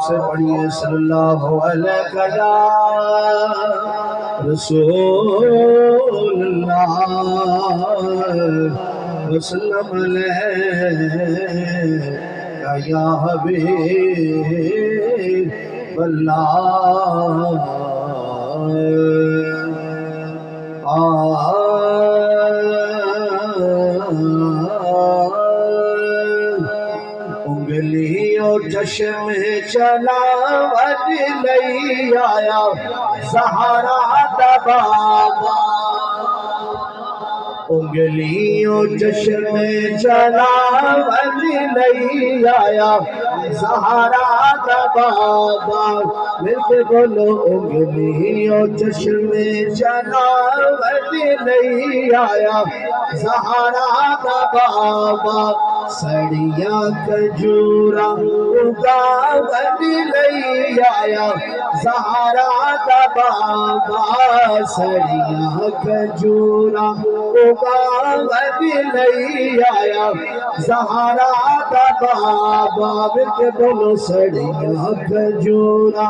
से पढ़िए सल्लल्लाहु अलैहि या रसूलल्लाह वसल्लम अलैका या हबीबल्लाह। उंगलियों चश्म चलावत लई आया सहारा दबावा। उंगलियों चश्म चलावत लई आया सहारा दबावा। मिलके बोलो उंगलियों चश्म चलावत लई आया सहारा दबावा। सड़िया खजूरा उगावत लई आया सहारा दबावा। सड़िया खजूरा उगावत लई आया सहारा दबावा। मिलके बोलो सड़िया खजूरा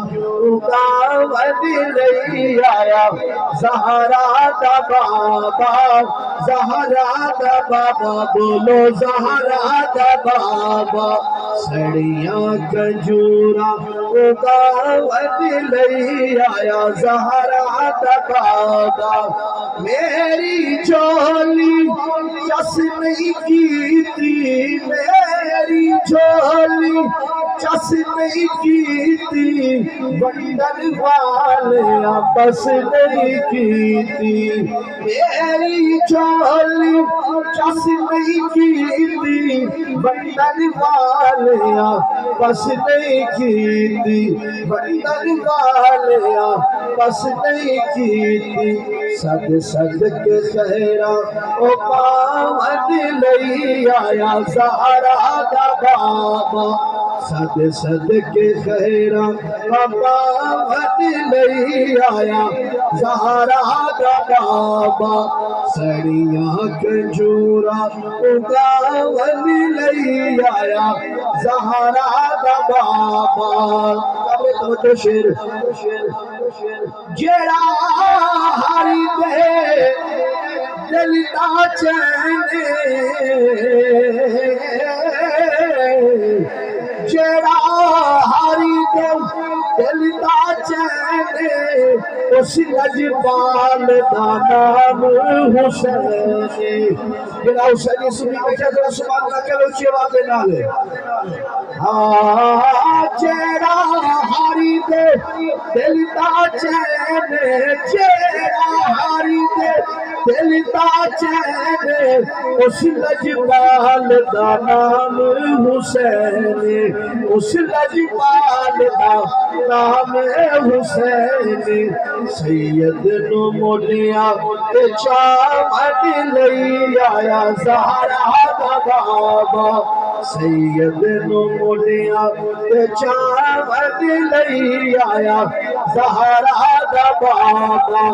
उगावत लई आया सहारा दबावा। सहारा दबावा बोलो सहारा दबावा। सड़िया खजूरा उगावत लई आया सहारा दबावा। मेरी झोली चस नहीं की थी, मेरी झोली चस नहीं की थी, बंडल वाले आपस नहीं की थी। मेरी झोली चस नहीं की थी, बंडल वाले आपस नहीं की थी, बंडल वाले आपस नहीं की थी। सद सद के खैरा ओ पावत लई आया सहारा दबावा। सद सद के खैरा पावत लई आया सहारा दबावा। सड़िया खजूरा उगावत लई आया सहारा दबावा। तो शेर जेड़ा हारी दे दिलदा चैन, जेड़ा हारी दे दिलदा चैन, उस लजपाल दा नाम हुसैन। जेड़ा हुसैन सुनी बैठा तो सुभान अल्लाह करो ऊंची आवाज नाल। हाँ जेड़ा हारी दे दिलदा चैन, जेड़ा हारी दे दिलदा चैन, उस लजपाल दा नाम हुसैन, उस लजपाल दा नाम हुसैन। सैयद नु मोलिया ते चावत लई आया सहारा दबावा। सैयद नु मोलिया ते चावत लई आया सहारा दबावा।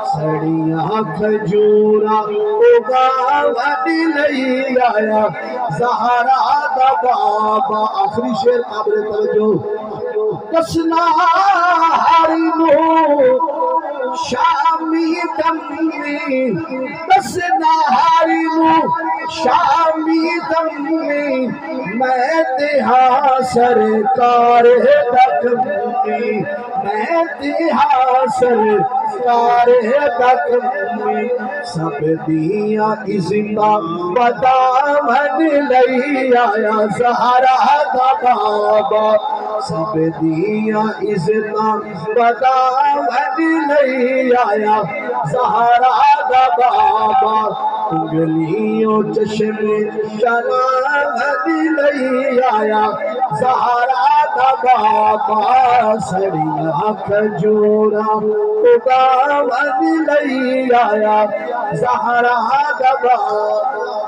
सड़िया खजूरा उगावत लई आया सहारा दबावा। आखिरी शेर काबिल तवज्जो। कसना हारी नो शामी दमी, कसना हारी नो शामी दमी, मैं तिहा सरकार दकमी, मैं तिहा सरकार दकमी। सब दिया इज़्ज़ता बदामन लई आया सहारा दबावा। सब दिया इज़्ज़ता बदामन लई आया सहारा दबावा। उंगलियों चश्म शराबत लई आया सहारा दबावा। सड़िया खजूरा उगावत लई आया सहारा दबावा।